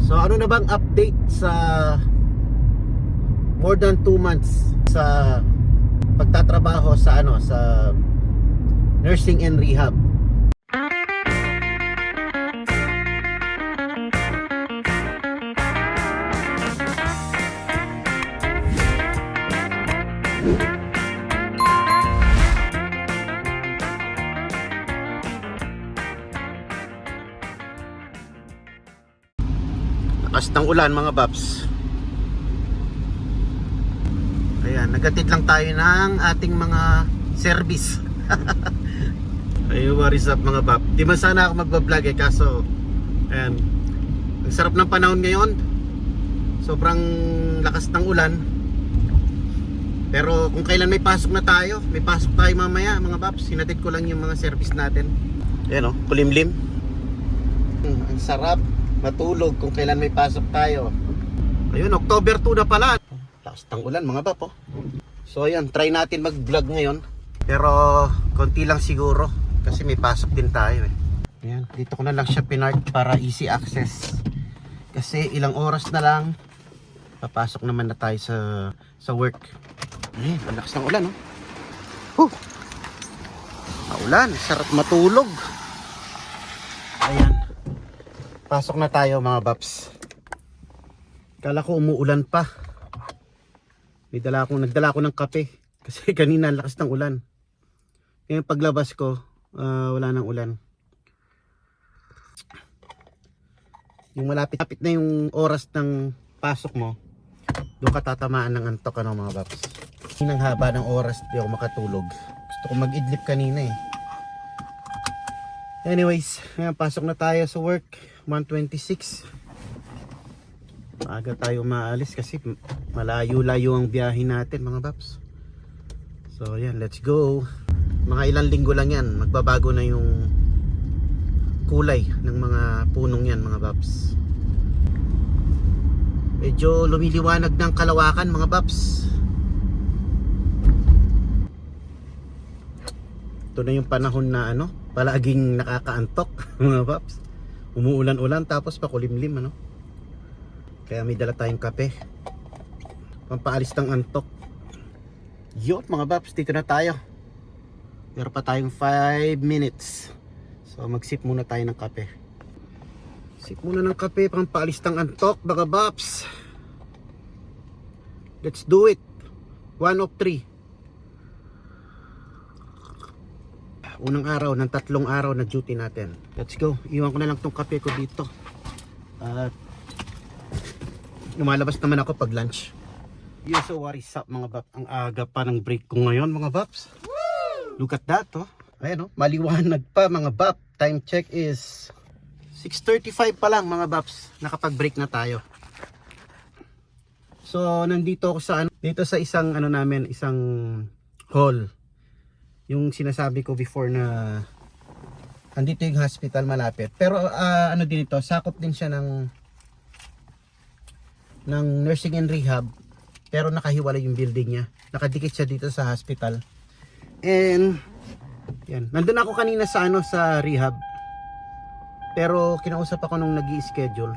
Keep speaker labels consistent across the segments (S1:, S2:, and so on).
S1: So ano na bang update sa more than 2 months sa pagtatrabaho sa sa nursing and rehab? Lakas ng ulan mga paps. Ayan, nagatid lang tayo ng ating mga service. Ayun, what is up mga pap. Di man sana ako magbablog kaso ayan, ang sarap ng panahon ngayon. Sobrang lakas ng ulan. Pero kung kailan may pasok na tayo, may pasok tayo mamaya mga paps. Sinatid ko lang yung mga service natin. Ayan o, kulimlim. Ang sarap matulog kung kailan may pasok tayo. Ayun, October 2 na pala. Lakas ng ulan mga pap oh. So ayan, try natin mag vlog ngayon. Pero konti lang siguro kasi may pasok din tayo eh. Ayan, dito ko na lang siya pinark para easy access. Kasi ilang oras na lang papasok naman na tayo sa work. Ayan, ang lakas ng ulan oh. Ulan, sarap matulog. Ayan, pasok na tayo mga paps. Kala ko umuulan pa. Nagdala ako ng kape kasi kanina ang lakas ng ulan. Kaya paglabas ko, wala nang ulan. Yung malapit-lapit na yung oras ng pasok mo, doon ka tatamaan ng antok mga paps. Hinang haba ng oras di ako makatulog. Gusto ko mag-idlip kanina eh. Anyways, pasok na tayo sa work. 1:26. Maaga tayo maalis kasi malayo-layo ang biyahe natin mga paps. So yan, let's go. Mga ilang linggo lang yan, magbabago na yung kulay ng mga punong yan mga paps. Medyo lumiliwanag ng kalawakan mga paps. Ito na yung panahon na palaging nakakaantok mga paps. Umuulan-ulan tapos pakulimlim Kaya may dala tayong kape pampaalis ng antok. Yun mga paps, dito na tayo. Meron pa tayong 5 minutes. So mag-sip muna tayo ng kape. Sip muna ng kape pampaalis ng antok mga paps. Let's do it. 1 of 3. Unang araw ng 3 araw na duty natin. Let's go. Iwan ko na lang tong kape ko dito. At lumalabas naman ako pag lunch. Yo, so what is up mga bap? Ang aga pa ng break ko ngayon mga baps. Look at that Ayan maliwanag pa mga bap. Time check is 6:35 pa lang mga baps. Nakapag-break na tayo. So nandito ako dito sa isang isang hall. Yung sinasabi ko before na andito yung hospital malapit. Pero din ito, sakop din siya ng nursing and rehab. Pero nakahiwalay yung building niya. Nakadikit siya dito sa hospital. And yan, nandun ako kanina sa sa rehab. Pero kinausap ako nung nag-i-schedule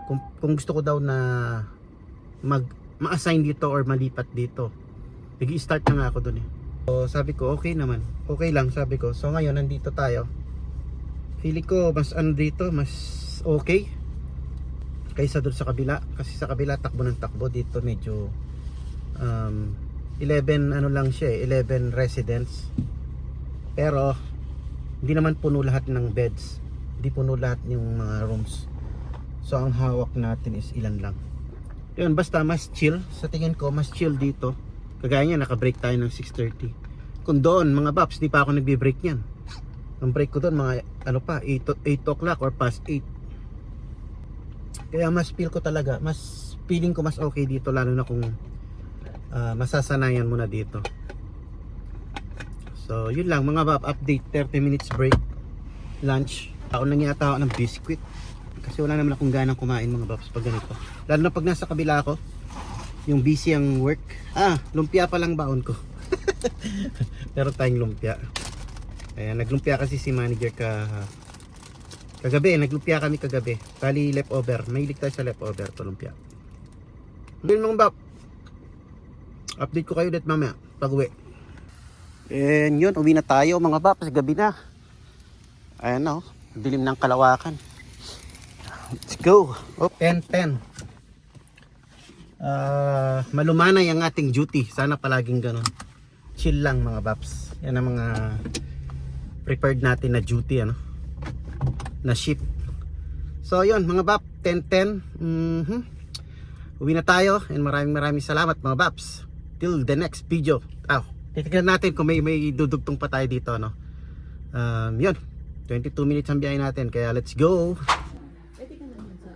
S1: kung gusto ko daw na ma-assign dito or malipat dito. Nag-i-start na nga ako dun So sabi ko okay naman. Okay lang sabi ko. So ngayon nandito tayo. Feeling ko mas dito, mas okay kaysa doon sa kabila. Kasi sa kabila takbo ng takbo, dito medyo 11 lang siya 11 residents. Pero hindi naman puno lahat ng beds. Hindi puno lahat yung mga rooms. So ang hawak natin is ilan lang. Yun, basta mas chill. Sa tingin ko mas chill dito. Kagaya niya, naka-break tayo ng 6:30. Kung doon, mga paps, di pa ako nagbe-break niyan. Ang break ko doon, mga 8 o'clock or past 8. Kaya mas feel ko talaga, feeling ko mas okay dito, lalo na kung masasanayan mo na dito. So, yun lang mga pap, update, 30 minutes break, lunch. Ako nang yata ako ng biscuit. Kasi wala naman akong ganang kumain mga paps pag ganito. Lalo na pag nasa kabila ako. Yung busy ang work. Lumpia pa lang baon ko. Pero tayong lumpia. Ayan, naglumpia kasi si manager Kagabi, naglumpia kami kagabi. Bali, leftover. Mahilig tayo sa leftover to lumpia. Yun mga bab. Update ko kayo ulit mamaya. Pag-uwi. And yun, uwi na tayo mga bab. Kasi gabi na. Ayan na, dilim ng Kalawakan. Let's go. Oh, 10-10. Malumanay ang ating duty. Sana palaging ganun. Chill lang mga babs. Yan ang mga prepared natin na duty, ano, na shift. So yun mga bab, 10-10. Uwi na tayo. And maraming salamat mga babs. Till the next video. Titignan natin kung may dudugtong pa tayo dito, no. Yun, 22 minutes ang biyahe natin. Kaya let's go.
S2: Pwede ka naman sa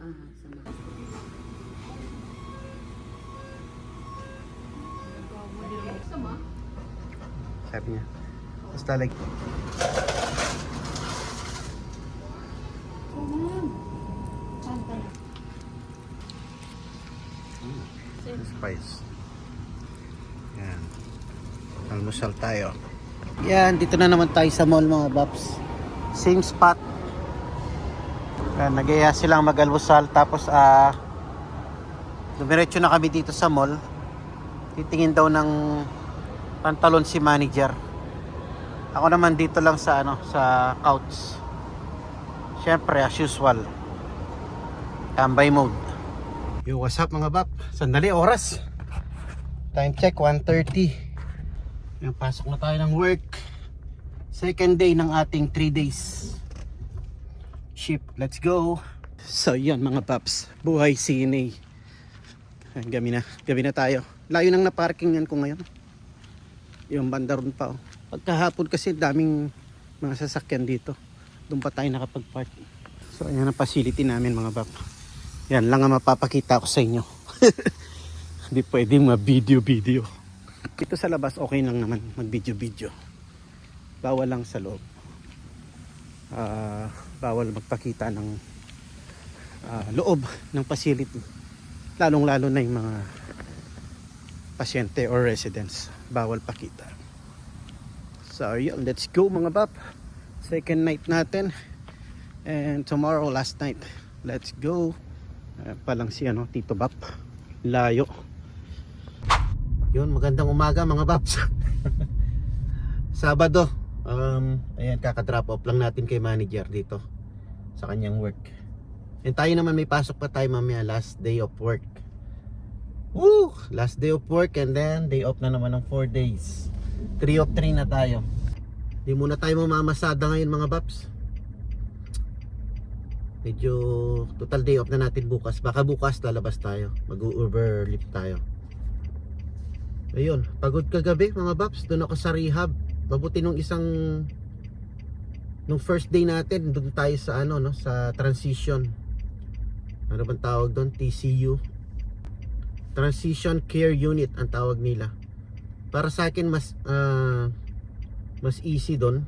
S2: sama.
S1: Sabi niya. Basta like spice. Yan. Almusal tayo. Yan, dito na naman tayo sa mall mga babs. Same spot. Nagaya silang mag-almusal. Tapos dumiretso na kami dito sa mall. Titingin daw ng pantalon si manager. Ako naman dito lang sa sa couch. Syempre as usual. Tambay mode. Yo, what's up mga bab? Sandali, oras. Time check, 1:30. Yung pasok na tayo ng work. Second day ng ating 3 days shift. Let's go. So yan mga paps, buhay CNA. Gabi na tayo. Layo nang na-parkingan ko ngayon. Yung banda ron pa, oh. Pagkahapon kasi daming mga sasakyan dito. Doon pa tayo nakapag-park. So ayan ang facility namin mga bab. Yan lang ang mapapakita ko sa inyo. Hindi pwedeng ma-video. Dito sa labas okay lang naman mag-video. Bawal lang sa loob. Bawal magpakita ng loob ng facility. Lalong-lalo na yung mga pasyente or residents. Bawal pakita. So yun, let's go mga bab. Second night natin. And tomorrow last night. Let's go. Palang si Tito Bap. Layo. Yun, magandang umaga mga babs. Sabado. Ayan, kaka-drop off lang natin kay manager dito sa kanyang work. And tayo naman may pasok pa tayo mamaya, last day of work. Woo! Last day of work and then day off na naman ng 4 days. 3 of 3 na tayo. Di muna tayo mamamasada ngayon mga babs. Medyo total day off na natin bukas. Baka bukas lalabas tayo. Mag-Uber lift tayo. Ayun, pagod kagabi mga babs. Doon ako sa rehab. Mabuti nung first day natin, doon tayo sa sa transition. Ano bang tawag doon? TCU. Transition Care Unit ang tawag nila. Para sa akin mas easy doon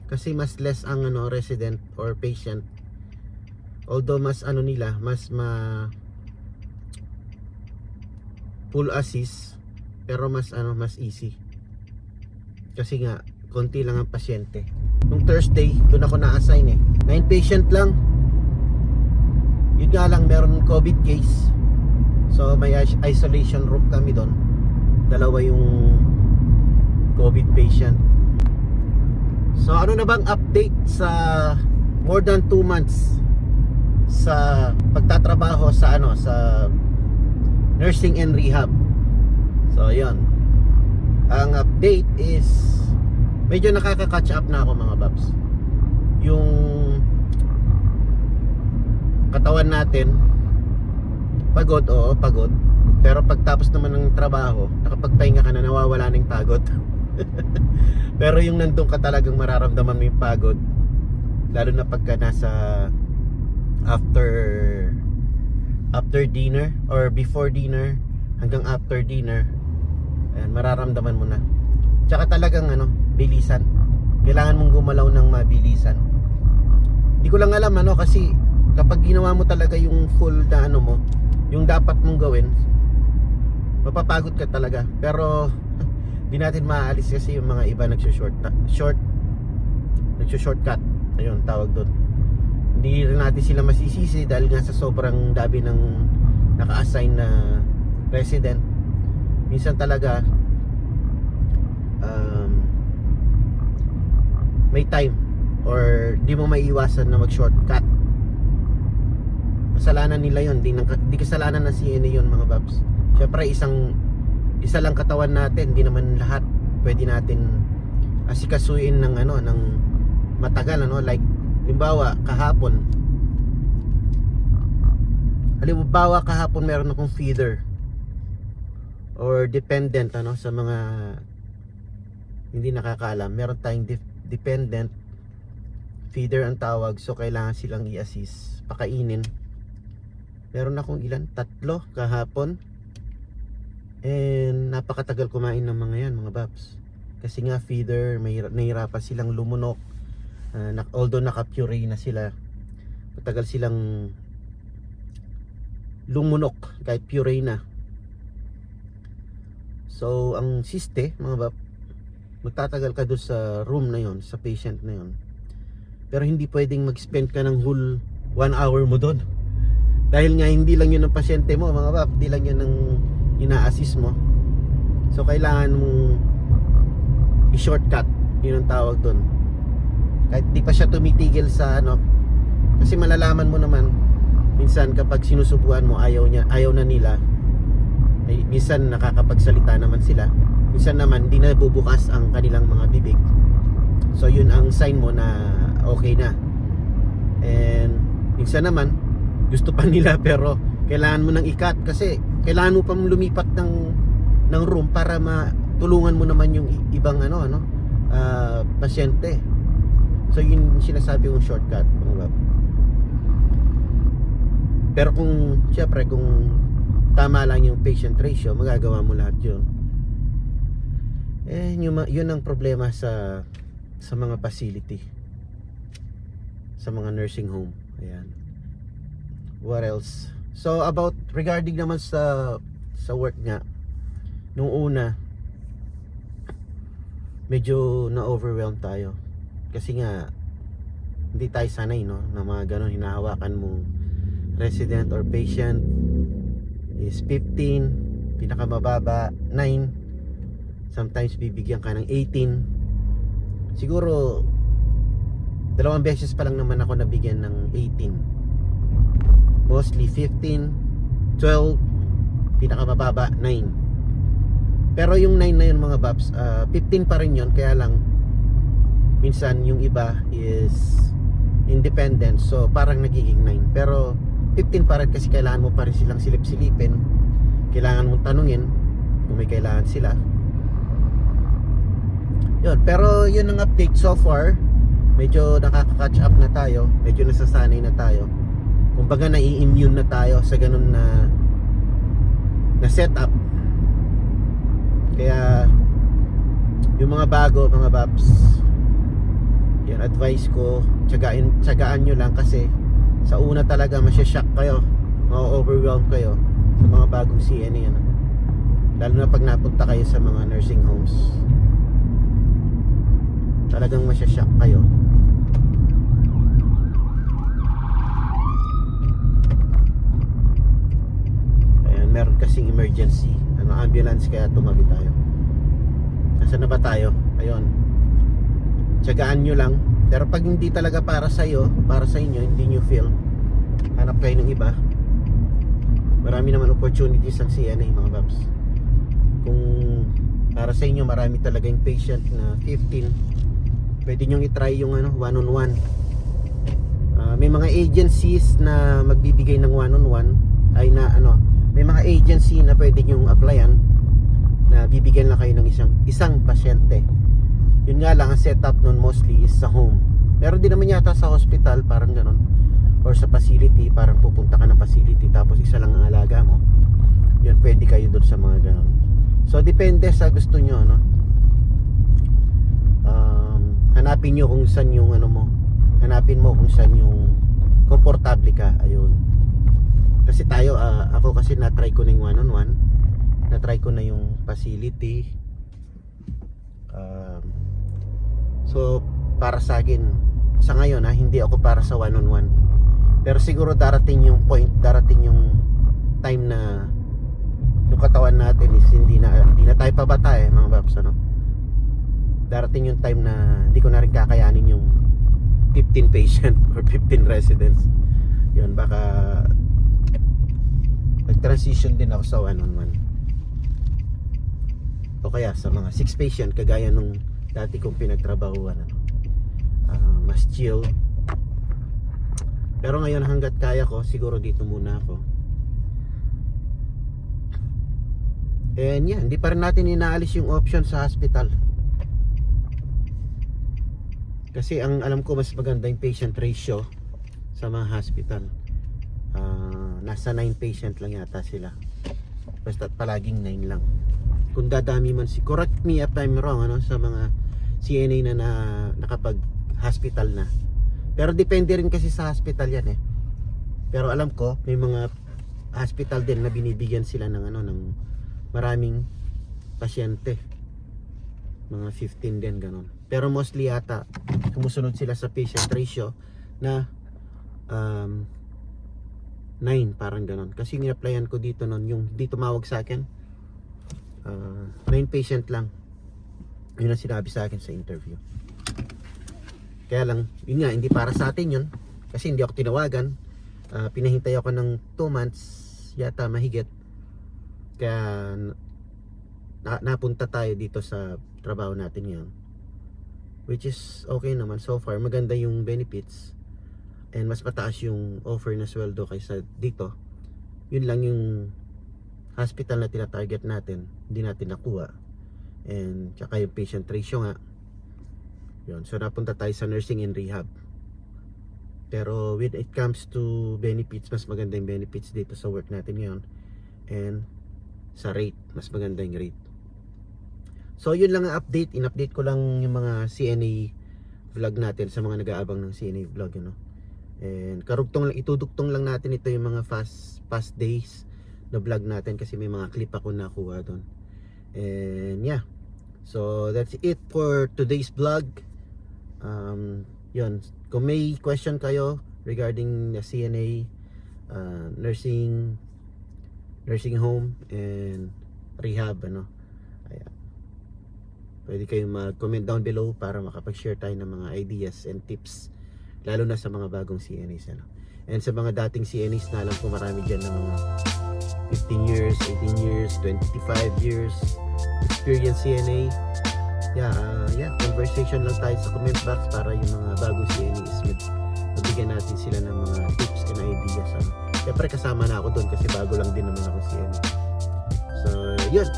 S1: kasi mas less ang resident or patient. Although mas full assist, pero mas easy. Kasi nga konti lang ang pasyente. Nung Thursday, doon ako na-assign 9 patient lang. Yun nga lang, meron COVID case. So may isolation room kami doon. 2 yung COVID patient. So ano na bang update sa more than 2 months sa pagtatrabaho sa sa nursing and rehab? So yun, ang update is medyo nakaka-catch up na ako mga babs. Yung katawan natin pagod, pagod. Pero pagtapos naman ng trabaho, nakapagpahinga ka na, nawawala na yung pagod. Pero yung nandun ka talagang mararamdaman mo yung pagod. Lalo na pagka nasa after dinner or before dinner hanggang after dinner. Ayan, mararamdaman mo na. Tsaka talagang bilisan. Kailangan mong gumalaw ng mabilisan. Hindi ko lang alam kasi kapag ginawa mo talaga yung full na mo, yung dapat mong gawin, mapapagod ka talaga. Pero di natin maaalis kasi yung mga iba nagsushortcut. Ayun, tawag doon. Hindi rin natin sila masisisi dahil nga sa sobrang dami ng naka-assign na resident. Minsan talaga may time or di mo maiiwasan na mag-shortcut. Kasalanan nila yun, di kasalanan ng CNA yun mga babs. Syempre isa lang katawan natin, di naman lahat pwede natin asikasuin ng ng matagal, like halimbawa kahapon meron akong feeder or dependent sa mga hindi nakakaalam. Meron tayong dependent feeder ang tawag, so kailangan silang i-assist, pakainin. Meron akong 3 kahapon, and napakatagal kumain ng mga yan mga babs, kasi nga feeder, nahirapan silang lumunok. Although naka-puree na sila, matagal silang lumunok kahit puree na. So ang siste mga bab, magtatagal ka doon sa room na yon, sa patient na yon, pero hindi pwedeng mag-spend ka ng whole 1 hour mo doon, dahil nga hindi lang yun ang pasyente mo mga bab, hindi lang yun ang ina-assist mo. So kailangan mong i-shortcut, yun ang tawag doon. Kahit di pa siya tumitigil sa kasi malalaman mo naman minsan kapag sinusubuan mo ayaw na nila. Minsan nakakapagsalita naman sila, minsan naman di na bubukas ang kanilang mga bibig. So yun ang sign mo na okay na. And minsan naman gusto pa nila pero kailangan mo nang i-cut, kasi kailangan mo pa lumipat ng room para matulungan mo naman yung ibang pasyente. So yun sinasabi kong shortcut mga bab. Pero kung syempre kung tama lang yung patient ratio, magagawa mo lahat yun. Yun ang problema sa mga facility, sa mga nursing home. Ayan. What else? So about regarding naman sa work nga, nung una medyo na-overwhelm tayo. Kasi nga hindi tayo sanay na mga ganon, hinahawakan mo resident or patient is 15, pinakamababa 9, sometimes bibigyan ka ng 18. Siguro 2 beses pa lang naman ako nabigyan ng 18, mostly 15, 12, pinakamababa 9. Pero yung 9 na yun mga babs, 15 pa rin yun, kaya lang minsan yung iba is independent, so parang nagiging 9, pero 15 pa rin kasi kailangan mo pa rin silang silip-silipin, kailangan mong tanungin kung may kailangan sila. Yun, pero yun ang update so far. Medyo nakaka-catch up na tayo, medyo nasasanay na tayo, kumbaga nai-immune na tayo sa ganun na setup. Kaya yung mga bago mga babs, yan advice ko, tsagaan nyo lang, kasi sa una talaga masya-shock kayo, ma-overwhelm kayo sa mga bagong CNA lalo na pag napunta kayo sa mga nursing homes. Talagang masya-shock kayo. Ayan, meron kasing emergency ambulance, kaya tumabi tayo. Nasaan na ba tayo? Ayun, tsagaan nyo lang. Pero pag hindi talaga para sa inyo, hindi nyo feel, hanap kayo ng iba. Marami naman opportunities ang CNA mga babs. Kung para sa inyo marami talaga yung patient na 15, pwede nyo i-try yung one-on-one. May mga agencies na magbibigay ng one-on-one, may mga agency na pwede nyo applyan, na bibigyan lang kayo ng isang pasyente. Yun nga lang, ang setup nun mostly is sa home. Pero di naman yata sa hospital, parang ganon, or sa facility, parang pupunta ka ng facility tapos isa lang ang alaga mo. Yun, pwede kayo doon sa mga ganon. So depende sa gusto nyo, hanapin nyo kung saan yung hanapin mo kung saan yung komportable ka. Ayun, kasi tayo, ako kasi na-try ko na yung one-on-one, na-try ko na yung facility. So para sa akin sa ngayon hindi ako para sa one-on-one. Pero siguro darating yung point, darating yung time na yung katawan natin is hindi na tayo pabata mga paps, ano. Darating yung time na hindi ko na rin kakayanin yung 15 patient or 15 residents. Yun, baka nag-transition din ako sa one-on-one. O kaya sa mga 6 patient kagaya nung dati kong pinagtrabahuan, ano. Mas chill. Pero ngayon hanggat kaya ko, siguro dito muna ako. And yeah, hindi pa rin natin inaalis yung option sa hospital. Kasi ang alam ko mas maganda yung patient ratio sa mga hospital. Nasa 9 patient lang yata sila. Basta palaging 9 lang. Kung dadami man correct me if I'm wrong, ano, sa mga CNA na nakapag hospital na. Pero depende rin kasi sa hospital yan Pero alam ko may mga hospital din na binibigyan sila ng ng maraming pasyente. Mga 15 din ganon. Pero mostly yata sumusunod sila sa patient ratio na 9 parang ganon. Kasi in-applyan ko dito noon yung dito tumawag sa akin 9 patient lang. Yun ang sinabi sa akin sa interview. Kaya lang, yun nga, hindi para sa atin yun. Kasi hindi ako tinawagan. Pinahintay ako ng 2 months yata mahigit. Kaya napunta tayo dito sa trabaho natin ngayon. Which is okay naman so far. Maganda yung benefits. And mas mataas yung offer na sweldo kaysa dito. Yun lang yung hospital na tinatarget natin. Hindi natin nakuha. And tsaka yung patient ratio nga. Yun. So napunta tayo sa nursing and rehab. Pero when it comes to benefits, mas maganda yung benefits dito sa work natin ngayon. And sa rate, mas maganda yung rate. So yun lang ang update. In-update ko lang yung mga CNA vlog natin sa mga nag-aabang ng CNA vlog, And itudugtong lang natin ito yung mga past days na vlog natin kasi may mga clip ako nakuha doon. And yeah. So that's it for today's vlog. Yun, kung may question kayo regarding the CNA, nursing home and rehab, ayan, pwede kayong mag-comment down below para makapag-share tayo ng mga ideas and tips, lalo na sa mga bagong CNAs, and sa mga dating CNAs na alam ko marami dyan ng mga 15 years, 18 years, 25 years experience CNA. Conversation lang tayo sa comment box para yung mga bagong CNAs mabigyan natin sila ng mga tips and ideas. Siyempre kasama na ako doon kasi bago lang din naman ako CNA. So yun,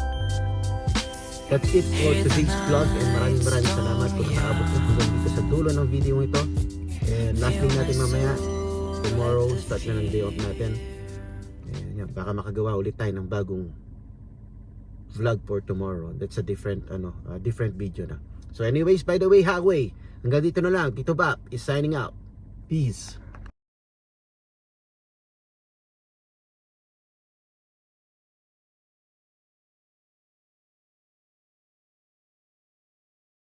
S1: that's it for today's vlog, and maraming salamat kung nakaabot na hanggang dito sa dulo ng video ito. And last thing natin mamaya, tomorrow start na ng day off natin. And yan, baka makagawa ulit tayo ng bagong vlog for tomorrow. That's a different different video na. So anyways, by the way, Hagway, hanggang dito na lang. Tito Bap is signing out. Peace.